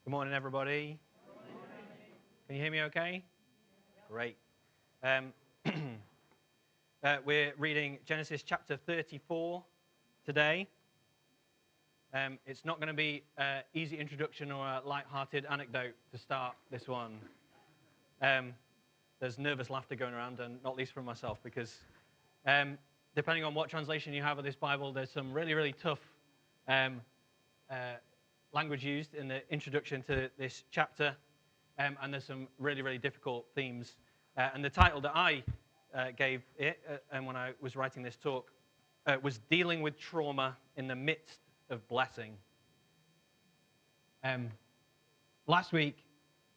Good morning, everybody. Can you hear me okay? Great. We're reading Genesis chapter 34 today. It's not going to be an easy introduction or a light-hearted anecdote to start this one. There's nervous laughter going around, and not least from myself, because depending on what translation you have of this Bible, there's some really, really tough language used in the introduction to this chapter, and there's some really, really difficult themes. And the title that I gave it, and when I was writing this talk, was Dealing with Trauma in the Midst of Blessing. Last week,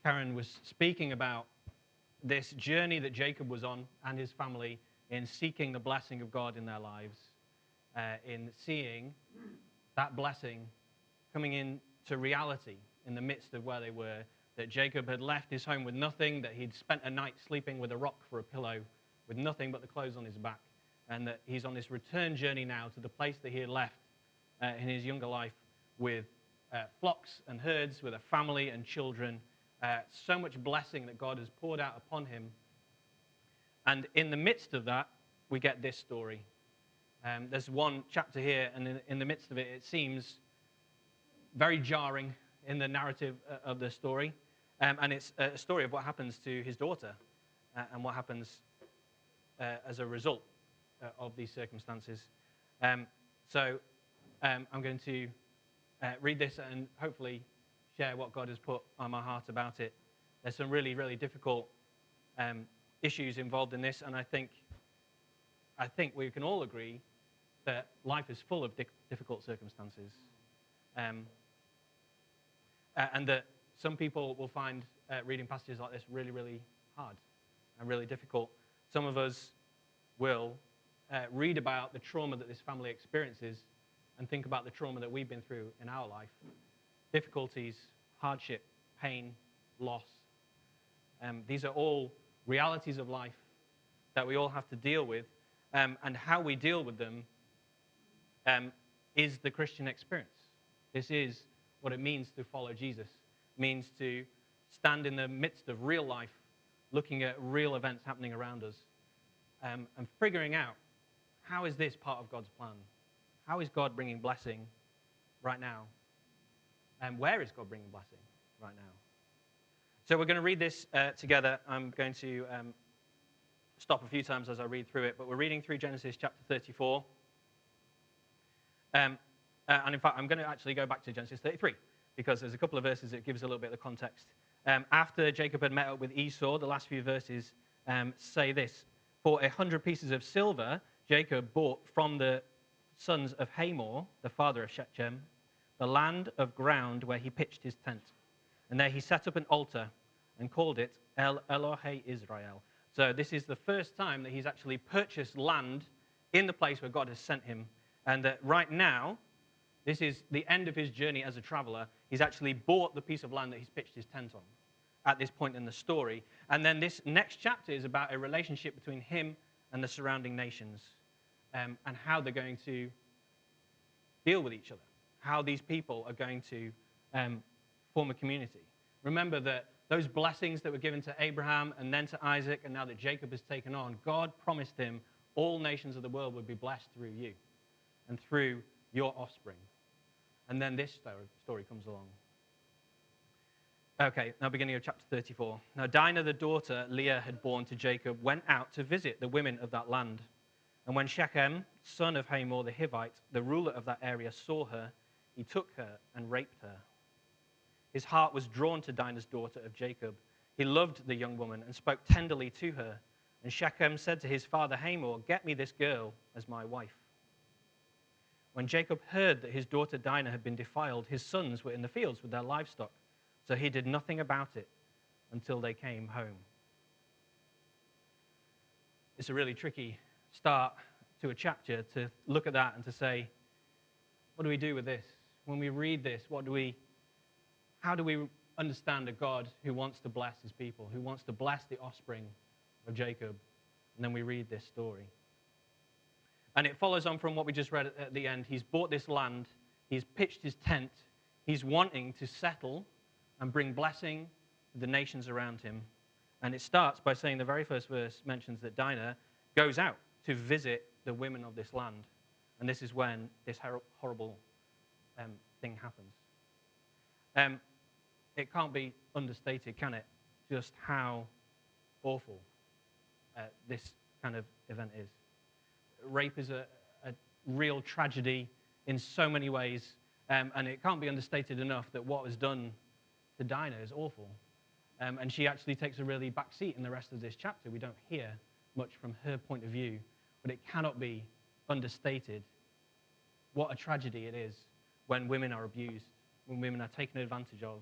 Karen was speaking about this journey that Jacob was on and his family in seeking the blessing of God in their lives, in seeing that blessing coming into reality in the midst of where they were, that Jacob had left his home with nothing, that he'd spent a night sleeping with a rock for a pillow, with nothing but the clothes on his back, and that he's on this return journey now to the place that he had left in his younger life with flocks and herds, with a family and children, so much blessing that God has poured out upon him. And in the midst of that, we get this story. There's one chapter here, and in the midst of it, it seems very jarring in the narrative of the story. And it's a story of what happens to his daughter and what happens as a result of these circumstances. So I'm going to read this and hopefully share what God has put on my heart about it. There's some really, really difficult issues involved in this, and I think we can all agree that life is full of difficult circumstances. And that some people will find reading passages like this really, really hard and really difficult. Some of us will read about the trauma that this family experiences and think about the trauma that we've been through in our life. Difficulties, hardship, pain, loss. These are all realities of life that we all have to deal with, and how we deal with them is the Christian experience. This is what it means to follow Jesus. It means to stand in the midst of real life, looking at real events happening around us, and figuring out, how is this part of God's plan? How is God bringing blessing right now? And where is God bringing blessing right now? So we're going to read this together. I'm going to stop a few times as I read through it, but we're reading through Genesis chapter 34. And in fact, I'm going to actually go back to Genesis 33, because there's a couple of verses that give us a little bit of the context. After Jacob had met up with Esau, the last few verses say this: For 100 pieces of silver, Jacob bought from the sons of Hamor, the father of Shechem, the land of ground where he pitched his tent. And there he set up an altar and called it El Elohe Israel. So this is the first time that he's actually purchased land in the place where God has sent him. And that right now, this is the end of his journey as a traveler. He's actually bought the piece of land that he's pitched his tent on at this point in the story. And then this next chapter is about a relationship between him and the surrounding nations, and how they're going to deal with each other, how these people are going to form a community. Remember that those blessings that were given to Abraham and then to Isaac, and now that Jacob has taken on, God promised him all nations of the world would be blessed through you and through your offspring. And then this story comes along. Okay, now beginning of chapter 34. Now Dinah, the daughter Leah had borne to Jacob, went out to visit the women of that land. And when Shechem, son of Hamor the Hivite, the ruler of that area, saw her, he took her and raped her. His heart was drawn to Dinah's daughter of Jacob. He loved the young woman and spoke tenderly to her. And Shechem said to his father Hamor, "Get me this girl as my wife." When Jacob heard that his daughter Dinah had been defiled, his sons were in the fields with their livestock, so he did nothing about it until they came home. It's a really tricky start to a chapter to look at that and to say, what do we do with this? When we read this, how do we understand a God who wants to bless his people, who wants to bless the offspring of Jacob? And then we read this story. And it follows on from what we just read at the end. He's bought this land. He's pitched his tent. He's wanting to settle and bring blessing to the nations around him. And it starts by saying the very first verse mentions that Dinah goes out to visit the women of this land. And this is when this horrible thing happens. It can't be understated, can it? Just how awful this kind of event is. Rape is a real tragedy in so many ways, and it can't be understated enough that what was done to Dinah is awful. And she actually takes a really back seat in the rest of this chapter. We don't hear much from her point of view, but it cannot be understated what a tragedy it is when women are abused, when women are taken advantage of,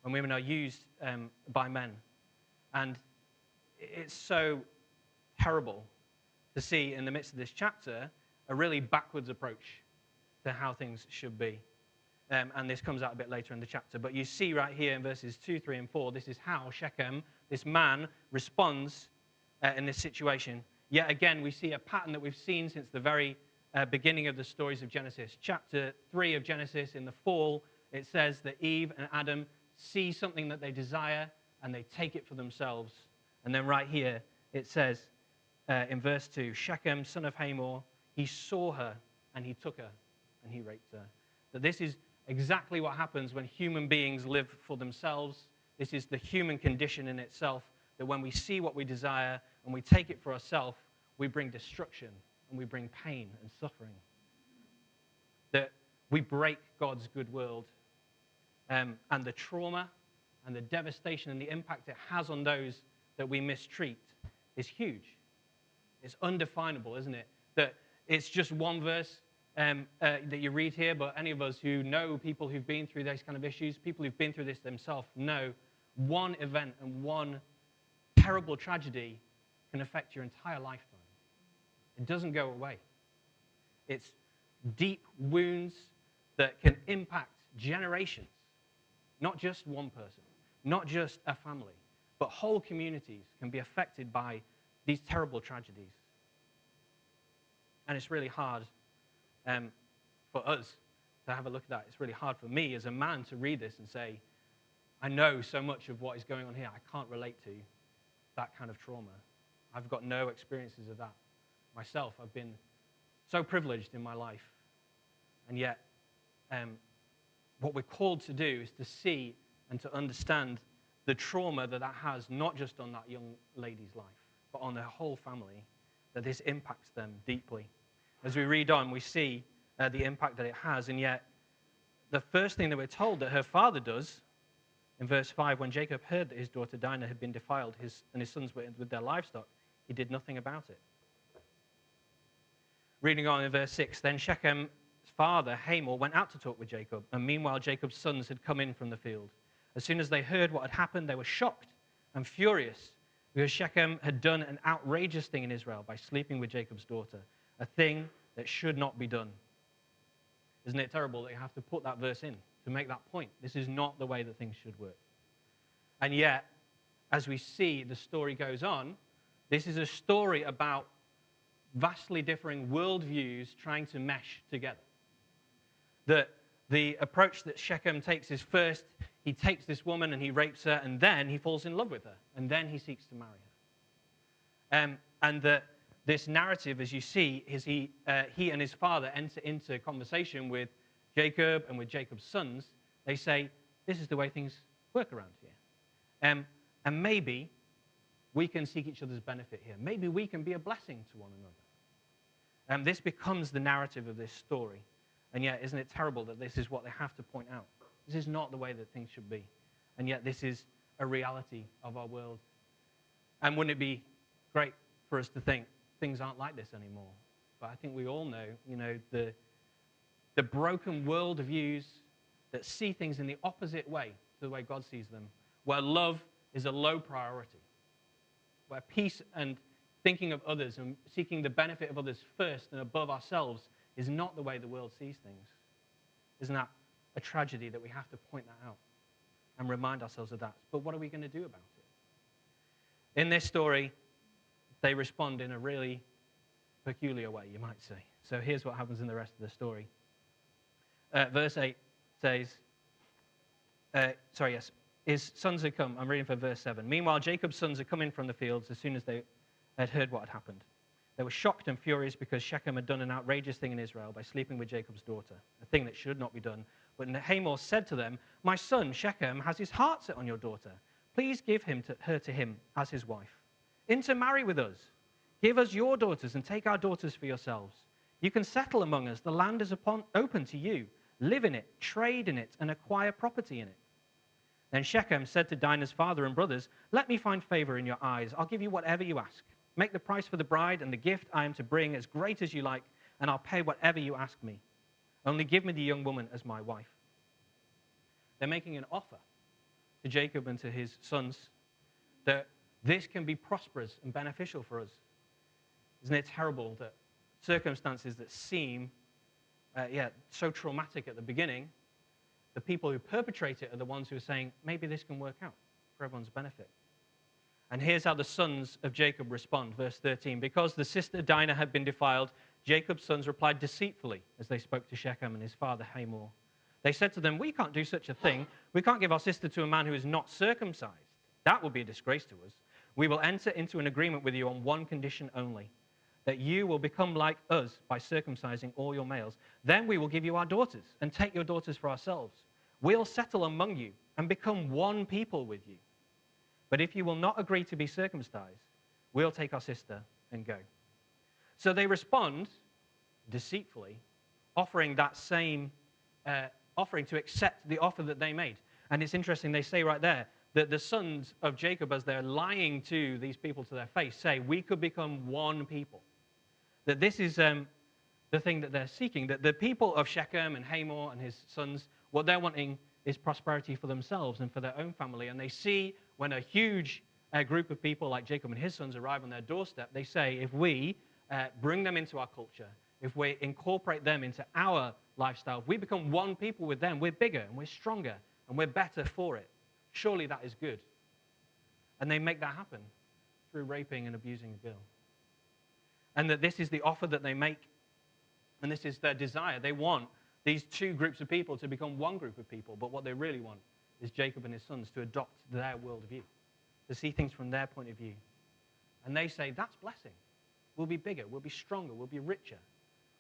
when women are used by men. And it's so terrible to see in the midst of this chapter a really backwards approach to how things should be. And this comes out a bit later in the chapter. But you see right here in verses 2, 3, and 4, this is how Shechem, this man, responds in this situation. Yet again, we see a pattern that we've seen since the very beginning of the stories of Genesis. Chapter 3 of Genesis, in the fall, it says that Eve and Adam see something that they desire and they take it for themselves. And then right here, it says in verse 2, Shechem, son of Hamor, he saw her and he took her and he raped her. That this is exactly what happens when human beings live for themselves. This is the human condition in itself, that when we see what we desire and we take it for ourselves, we bring destruction and we bring pain and suffering. That we break God's good world. And the trauma and the devastation and the impact it has on those that we mistreat is huge. It's undefinable, isn't it? That it's just one verse that you read here, but any of us who know people who've been through these kind of issues, people who've been through this themselves, know one event and one terrible tragedy can affect your entire lifetime. It doesn't go away. It's deep wounds that can impact generations, not just one person, not just a family, but whole communities can be affected by these terrible tragedies. And it's really hard for us to have a look at that. It's really hard for me as a man to read this and say, I know so much of what is going on here. I can't relate to that kind of trauma. I've got no experiences of that myself. I've been so privileged in my life. And yet, what we're called to do is to see and to understand the trauma that that has, not just on that young lady's life, but on their whole family, that this impacts them deeply. As we read on, we see the impact that it has, and yet the first thing that we're told that her father does, in verse 5, when Jacob heard that his daughter Dinah had been defiled and his sons were with their livestock, he did nothing about it. Reading on in verse 6, then Shechem's father, Hamor, went out to talk with Jacob, and meanwhile Jacob's sons had come in from the field. As soon as they heard what had happened, they were shocked and furious, because Shechem had done an outrageous thing in Israel by sleeping with Jacob's daughter, a thing that should not be done. Isn't it terrible that you have to put that verse in to make that point? This is not the way that things should work. And yet, as we see the story goes on, this is a story about vastly differing worldviews trying to mesh together. That the approach that Shechem takes is first, he takes this woman and he rapes her, and then he falls in love with her, and then he seeks to marry her. And that this narrative, as you see, is he and his father enter into conversation with Jacob and with Jacob's sons. They say, this is the way things work around here. And maybe we can seek each other's benefit here. Maybe we can be a blessing to one another. This becomes the narrative of this story. And yet, isn't it terrible that this is what they have to point out? This is not the way that things should be. And yet, this is a reality of our world. And wouldn't it be great for us to think things aren't like this anymore? But I think we all know, the broken worldviews that see things in the opposite way to the way God sees them, where love is a low priority, where peace and thinking of others and seeking the benefit of others first and above ourselves is not the way the world sees things. Isn't that a tragedy that we have to point that out and remind ourselves of that? But what are we going to do about it? In this story, they respond in a really peculiar way, you might say. So here's what happens in the rest of the story. Verse 8 says, yes, his sons had come. I'm reading from verse 7. Meanwhile, Jacob's sons had come in from the fields as soon as they had heard what had happened. They were shocked and furious because Shechem had done an outrageous thing in Israel by sleeping with Jacob's daughter, a thing that should not be done. But Hamor said to them, "My son Shechem has his heart set on your daughter. Please give her to him as his wife. Intermarry with us. Give us your daughters and take our daughters for yourselves. You can settle among us. The land is open to you. Live in it, trade in it, and acquire property in it." Then Shechem said to Dinah's father and brothers, "Let me find favor in your eyes. I'll give you whatever you ask. Make the price for the bride and the gift I am to bring as great as you like, and I'll pay whatever you ask me. Only give me the young woman as my wife." They're making an offer to Jacob and to his sons that this can be prosperous and beneficial for us. Isn't it terrible that circumstances that seem so traumatic at the beginning, the people who perpetrate it are the ones who are saying, maybe this can work out for everyone's benefit. And here's how the sons of Jacob respond, verse 13. Because the sister Dinah had been defiled, Jacob's sons replied deceitfully as they spoke to Shechem and his father Hamor. They said to them, "We can't do such a thing. We can't give our sister to a man who is not circumcised. That would be a disgrace to us. We will enter into an agreement with you on one condition only, that you will become like us by circumcising all your males. Then we will give you our daughters and take your daughters for ourselves. We'll settle among you and become one people with you. But if you will not agree to be circumcised, we'll take our sister and go." So they respond deceitfully, offering that same offering to accept the offer that they made. And it's interesting, they say right there that the sons of Jacob, as they're lying to these people to their face, say, we could become one people. That this is the thing that they're seeking, that the people of Shechem and Hamor and his sons, what they're wanting is prosperity for themselves and for their own family. And they see when a huge group of people like Jacob and his sons arrive on their doorstep, they say, if we bring them into our culture, if we incorporate them into our lifestyle, if we become one people with them, we're bigger and we're stronger and we're better for it. Surely that is good. And they make that happen through raping and abusing a girl. And that this is the offer that they make, and this is their desire. They want these two groups of people to become one group of people, but what they really want is Jacob and his sons to adopt their worldview, to see things from their point of view. And they say, that's blessing. We'll be bigger, we'll be stronger, we'll be richer,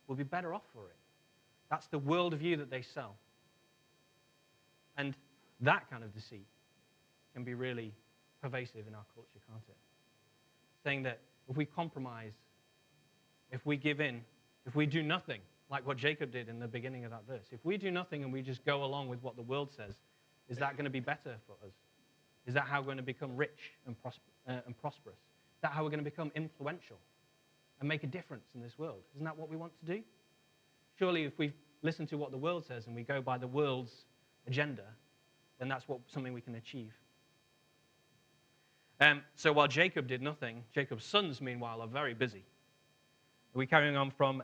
we'll be better off for it. That's the worldview that they sell. And that kind of deceit can be really pervasive in our culture, can't it? Saying that if we compromise, if we give in, if we do nothing, like what Jacob did in the beginning of that verse, if we do nothing and we just go along with what the world says, is that going to be better for us? Is that how we're going to become rich and prosperous? Is that how we're going to become influential and make a difference in this world? Isn't that what we want to do? Surely if we listen to what the world says and we go by the world's agenda, then that's something we can achieve. So while Jacob did nothing, Jacob's sons, meanwhile, are very busy. We're carrying on from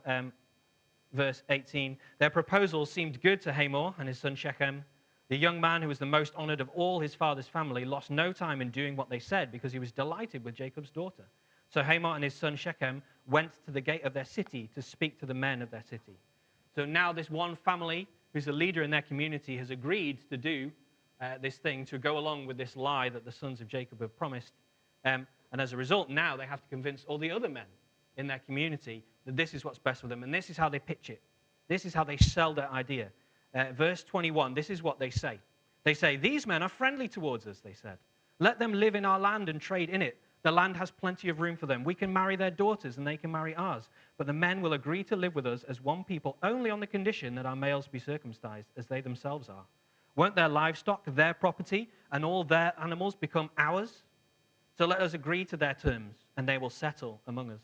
verse 18. Their proposal seemed good to Hamor and his son Shechem. The young man who was the most honored of all his father's family lost no time in doing what they said because he was delighted with Jacob's daughter. So Hamor and his son Shechem went to the gate of their city to speak to the men of their city. So now this one family who's a leader in their community has agreed to do this thing, to go along with this lie that the sons of Jacob have promised. And as a result, now they have to convince all the other men in their community that this is what's best for them. And this is how they pitch it. This is how they sell their idea. Verse 21, this is what they say. They say, "These men are friendly towards us," they said. "Let them live in our land and trade in it. The land has plenty of room for them. We can marry their daughters and they can marry ours. But the men will agree to live with us as one people only on the condition that our males be circumcised as they themselves are. Won't their livestock, their property, and all their animals become ours? So let us agree to their terms and they will settle among us."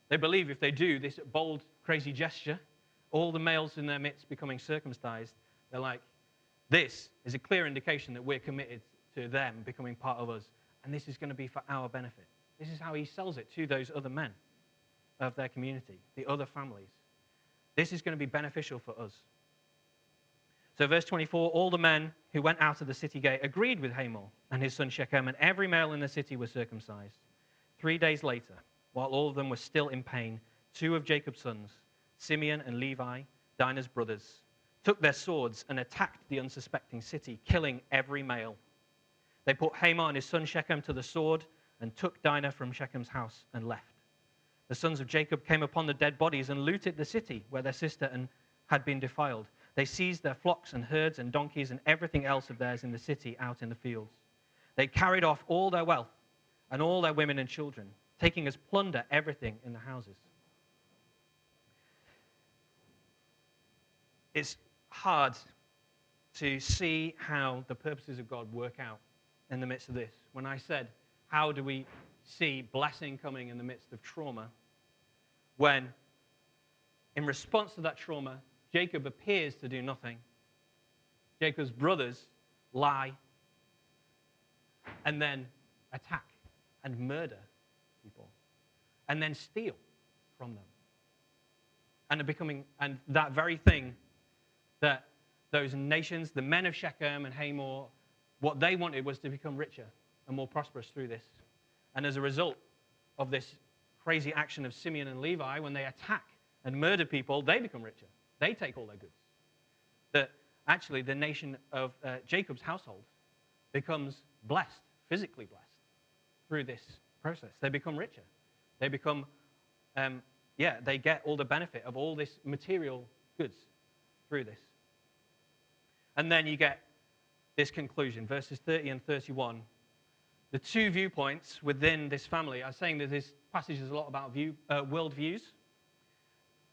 They believe if they do this bold, crazy gesture, all the males in their midst becoming circumcised, they're like, this is a clear indication that we're committed to them becoming part of us. And this is going to be for our benefit. This is how he sells it to those other men of their community, the other families. This is going to be beneficial for us. So verse 24, all the men who went out of the city gate agreed with Hamor and his son Shechem, and every male in the city was circumcised. 3 days later, while all of them were still in pain, 2 of Jacob's sons, Simeon and Levi, Dinah's brothers, took their swords and attacked the unsuspecting city, killing every male. They put Hamor and his son Shechem to the sword and took Dinah from Shechem's house and left. The sons of Jacob came upon the dead bodies and looted the city where their sister had been defiled. They seized their flocks and herds and donkeys and everything else of theirs in the city out in the fields. They carried off all their wealth and all their women and children, taking as plunder everything in the houses. It's hard to see how the purposes of God work out in the midst of this. When I said, how do we see blessing coming in the midst of trauma, when in response to that trauma, Jacob appears to do nothing. Jacob's brothers lie and then attack and murder people and then steal from them. And that very thing that those nations, the men of Shechem and Hamor, what they wanted was to become richer and more prosperous through this. And as a result of this crazy action of Simeon and Levi, when they attack and murder people, they become richer. They take all their goods. That actually the nation of Jacob's household becomes blessed, physically blessed, through this process. They become richer. They become, they get all the benefit of all this material goods through this. And then you get this conclusion, verses 30 and 31. The two viewpoints within this family are saying that this passage is a lot about worldviews.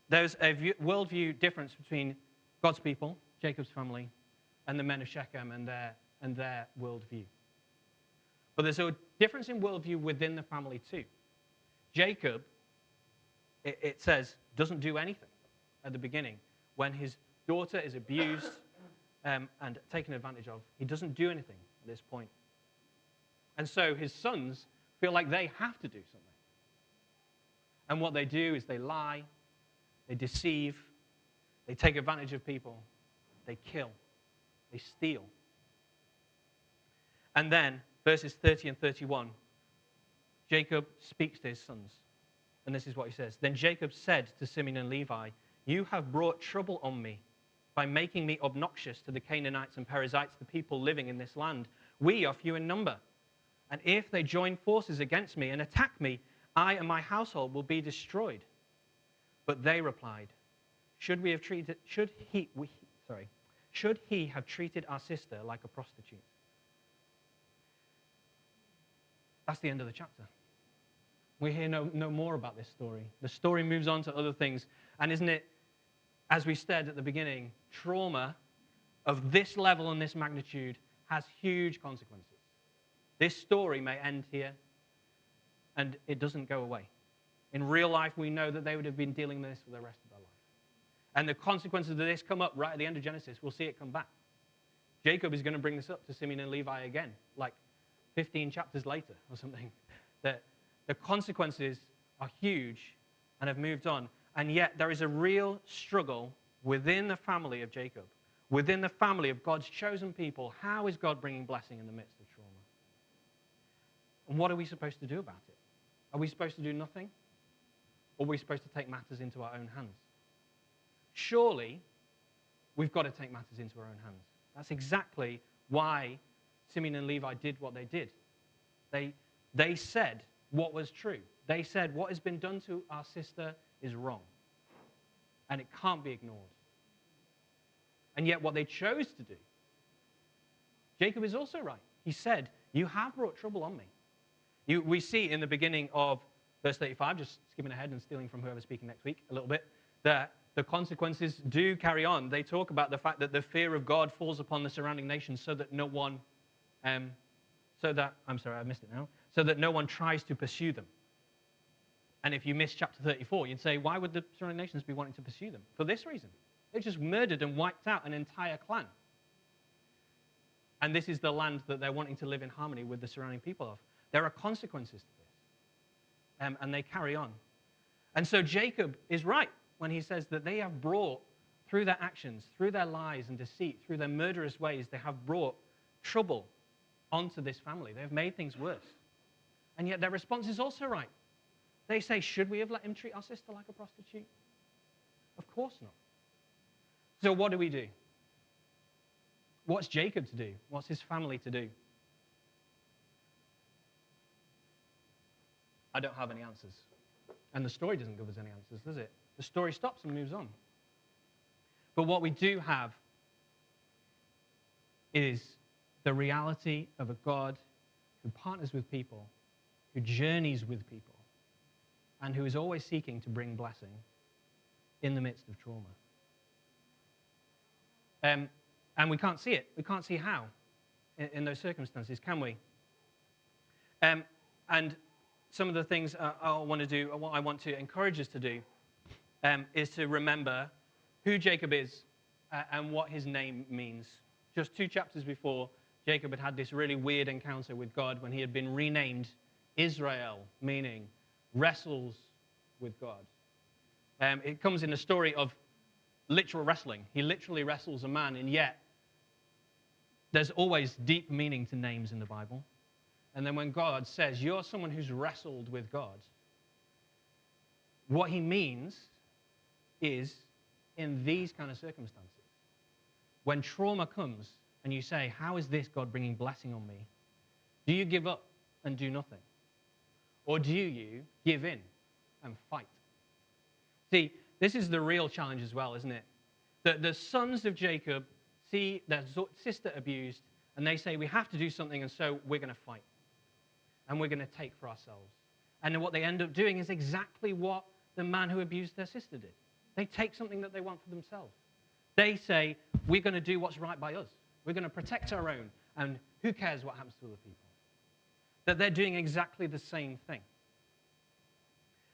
There's a worldview difference between God's people, Jacob's family, and the men of Shechem and their worldview. But there's a difference in worldview within the family too. Jacob, it says, doesn't do anything at the beginning. When his daughter is abused and taken advantage of, he doesn't do anything at this point. And so his sons feel like they have to do something. And what they do is they lie, they deceive, they take advantage of people, they kill, they steal. And then, verses 30 and 31, Jacob speaks to his sons. And this is what he says. Then Jacob said to Simeon and Levi, "You have brought trouble on me by making me obnoxious to the Canaanites and Perizzites, the people living in this land. We are few in number. And if they join forces against me and attack me, I and my household will be destroyed." But they replied, should he have treated our sister like a prostitute? That's the end of the chapter. We hear no more about this story. The story moves on to other things. And isn't it, as we said at the beginning, trauma of this level and this magnitude has huge consequences. This story may end here, and it doesn't go away. In real life, we know that they would have been dealing with this for the rest of their life. And the consequences of this come up right at the end of Genesis. We'll see it come back. Jacob is going to bring this up to Simeon and Levi again, like 15 chapters later or something. That the consequences are huge and have moved on. And yet there is a real struggle within the family of Jacob, within the family of God's chosen people. How is God bringing blessing in the midst of trauma? And what are we supposed to do about it? Are we supposed to do nothing? Or are we supposed to take matters into our own hands? Surely, we've got to take matters into our own hands. That's exactly why Simeon and Levi did what they did. They said what was true. They said what has been done to our sister is wrong. And it can't be ignored. And yet what they chose to do, Jacob is also right. He said, "You have brought trouble on me." We see in the beginning of verse 35, just skipping ahead and stealing from whoever's speaking next week a little bit, that the consequences do carry on. They talk about the fact that the fear of God falls upon the surrounding nations so that no one, so that no one tries to pursue them. And if you miss chapter 34, you'd say, why would the surrounding nations be wanting to pursue them? For this reason. They've just murdered and wiped out an entire clan. And this is the land that they're wanting to live in harmony with the surrounding people of. There are consequences to this. And they carry on. And so Jacob is right when he says that they have brought, through their actions, through their lies and deceit, through their murderous ways, they have brought trouble onto this family. They have made things worse. And yet their response is also right. They say, should we have let him treat our sister like a prostitute? Of course not. So what do we do? what's Jacob to do? What's his family to do? I don't have any answers. And the story doesn't give us any answers, does it? The story stops and moves on. But what we do have is the reality of a God who partners with people, who journeys with people, and who is always seeking to bring blessing in the midst of trauma. And we can't see it. We can't see how in those circumstances, can we? And some of the things I want to do, or what I want to encourage us to do, is to remember who Jacob is and what his name means. Just 2 chapters before, Jacob had had this really weird encounter with God when he had been renamed Israel, meaning wrestles with God. It comes in a story of literal wrestling. He literally wrestles a man, and yet there's always deep meaning to names in the Bible. And then when God says, you're someone who's wrestled with God, what he means is in these kind of circumstances. When trauma comes and you say, how is this God bringing blessing on me? Do you give up and do nothing? Or do you give in and fight? See, this is the real challenge as well, isn't it? The sons of Jacob see their sister abused, and they say, we have to do something, and so we're going to fight. And we're going to take for ourselves. And then what they end up doing is exactly what the man who abused their sister did. They take something that they want for themselves. They say, we're going to do what's right by us. We're going to protect our own, and who cares what happens to other people? That they're doing exactly the same thing.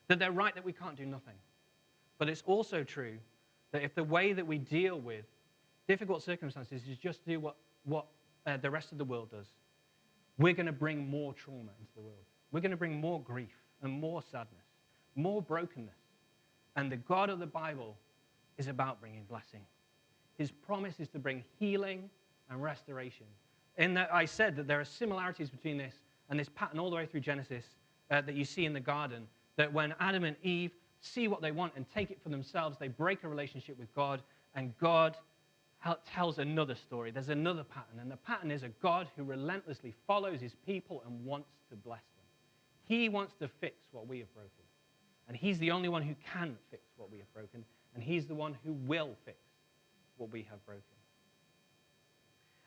That they're right that we can't do nothing. But it's also true that if the way that we deal with difficult circumstances is just do what the rest of the world does, we're going to bring more trauma into the world. We're going to bring more grief and more sadness, more brokenness. And the God of the Bible is about bringing blessing. His promise is to bring healing and restoration. In that I said that there are similarities between this and this pattern all the way through Genesis that you see in the garden, that when Adam and Eve see what they want and take it for themselves, they break a relationship with God, and God tells another story. There's another pattern, and the pattern is a God who relentlessly follows his people and wants to bless them. He wants to fix what we have broken, and he's the only one who can fix what we have broken, and he's the one who will fix what we have broken.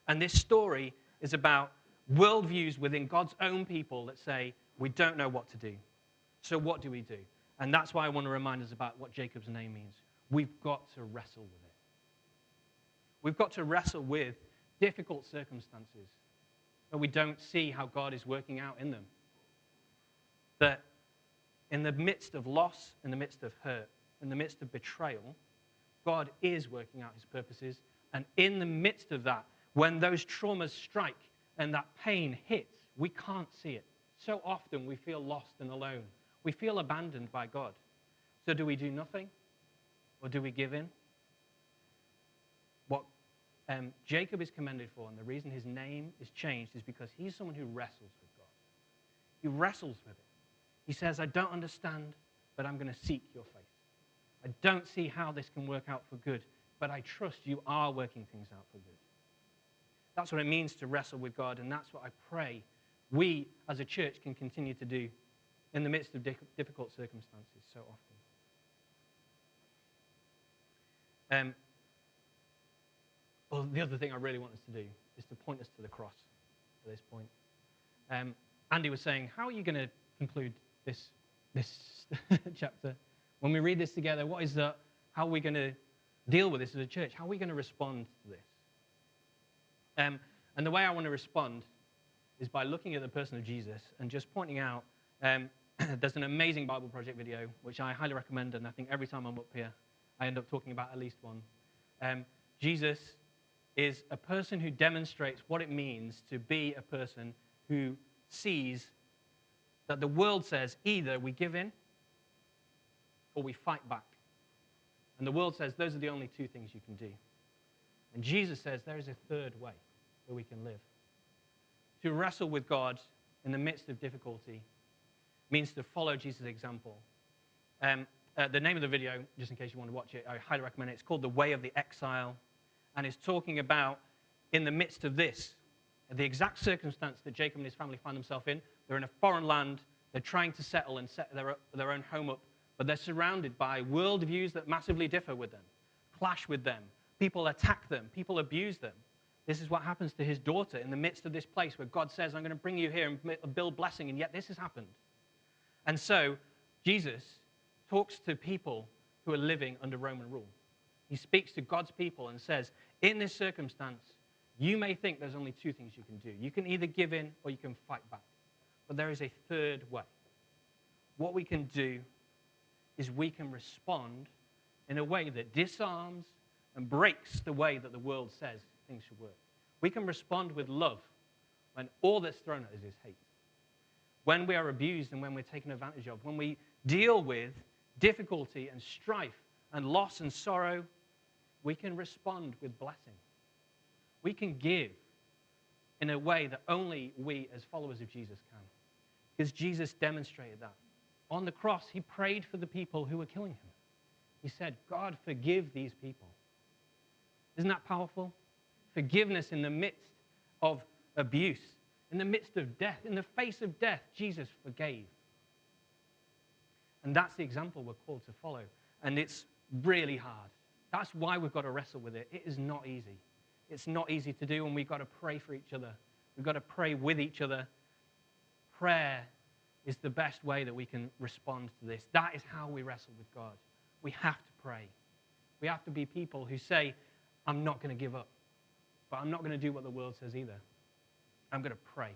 And this story is about worldviews within God's own people that say, we don't know what to do. So what do we do? And that's why I want to remind us about what Jacob's name means. We've got to wrestle with it. We've got to wrestle with difficult circumstances but we don't see how God is working out in them. That in the midst of loss, in the midst of hurt, in the midst of betrayal, God is working out his purposes. And in the midst of that, when those traumas strike and that pain hits, we can't see it. So often we feel lost and alone. We feel abandoned by God. So do we do nothing? Or do we give in? What Jacob is commended for, and the reason his name is changed, is because he's someone who wrestles with God. He wrestles with it. He says, I don't understand, but I'm going to seek your face. I don't see how this can work out for good, but I trust you are working things out for good. That's what it means to wrestle with God, and that's what I pray we as a church can continue to do in the midst of difficult circumstances so often. Well, the other thing I really want us to do is to point us to the cross at this point. Andy was saying, how are you going to conclude this chapter? When we read this together, how are we going to deal with this as a church? How are we going to respond to this? And the way I want to respond is by looking at the person of Jesus and just pointing out, there's an amazing Bible Project video, which I highly recommend, and I think every time I'm up here, I end up talking about at least one. Jesus is a person who demonstrates what it means to be a person who sees that the world says either we give in or we fight back. And the world says those are the only two things you can do. And Jesus says there is a third way that we can live. To wrestle with God in the midst of difficulty means to follow Jesus' example. The name of the video, just in case you want to watch it, I highly recommend it. It's called The Way of the Exile. And it's talking about in the midst of this, the exact circumstance that Jacob and his family find themselves in. They're in a foreign land. They're trying to settle and set their own home up, but they're surrounded by worldviews that massively differ with them, clash with them. People attack them. People abuse them. This is what happens to his daughter in the midst of this place where God says, I'm going to bring you here and build blessing, and yet this has happened. And so Jesus talks to people who are living under Roman rule. He speaks to God's people and says, in this circumstance, you may think there's only two things you can do. You can either give in or you can fight back. But there is a third way. What we can do is we can respond in a way that disarms and breaks the way that the world says things should work. We can respond with love when all that's thrown at us is hate. When we are abused and when we're taken advantage of, when we deal with difficulty and strife and loss and sorrow, we can respond with blessing. We can give in a way that only we as followers of Jesus can. Because Jesus demonstrated that. On the cross, he prayed for the people who were killing him. He said, God, forgive these people. Isn't that powerful? Forgiveness in the midst of abuse, in the midst of death, in the face of death, Jesus forgave. And that's the example we're called to follow. And it's really hard. That's why we've got to wrestle with it. It is not easy. It's not easy to do, and we've got to pray for each other. We've got to pray with each other. Prayer is the best way that we can respond to this. That is how we wrestle with God. We have to pray. We have to be people who say, I'm not going to give up, but I'm not going to do what the world says either. I'm going to pray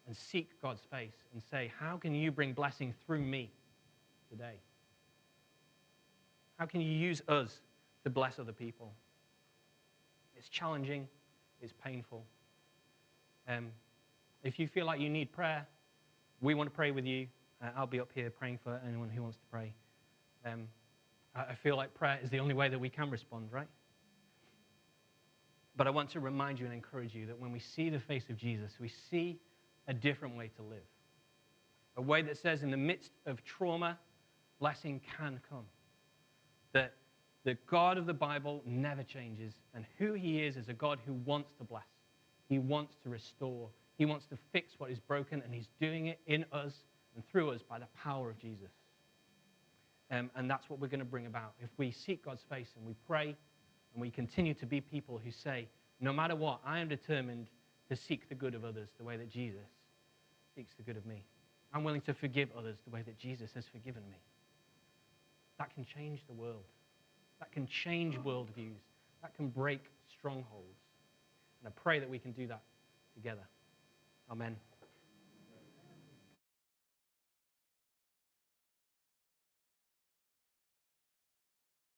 and seek God's face and say, how can you bring blessing through me today? How can you use us to bless other people? It's challenging. It's painful. If you feel like you need prayer, we want to pray with you. I'll be up here praying for anyone who wants to pray. I feel like prayer is the only way that we can respond, right? But I want to remind you and encourage you that when we see the face of Jesus, we see a different way to live. A way that says in the midst of trauma, blessing can come. That the God of the Bible never changes, and who he is a God who wants to bless. He wants to restore. He wants to fix what is broken, and he's doing it in us and through us by the power of Jesus. And that's what we're going to bring about. If we seek God's face and we pray and we continue to be people who say, no matter what, I am determined to seek the good of others the way that Jesus seeks the good of me. I'm willing to forgive others the way that Jesus has forgiven me. That can change the world. That can change worldviews. That can break strongholds. And I pray that we can do that together. Amen.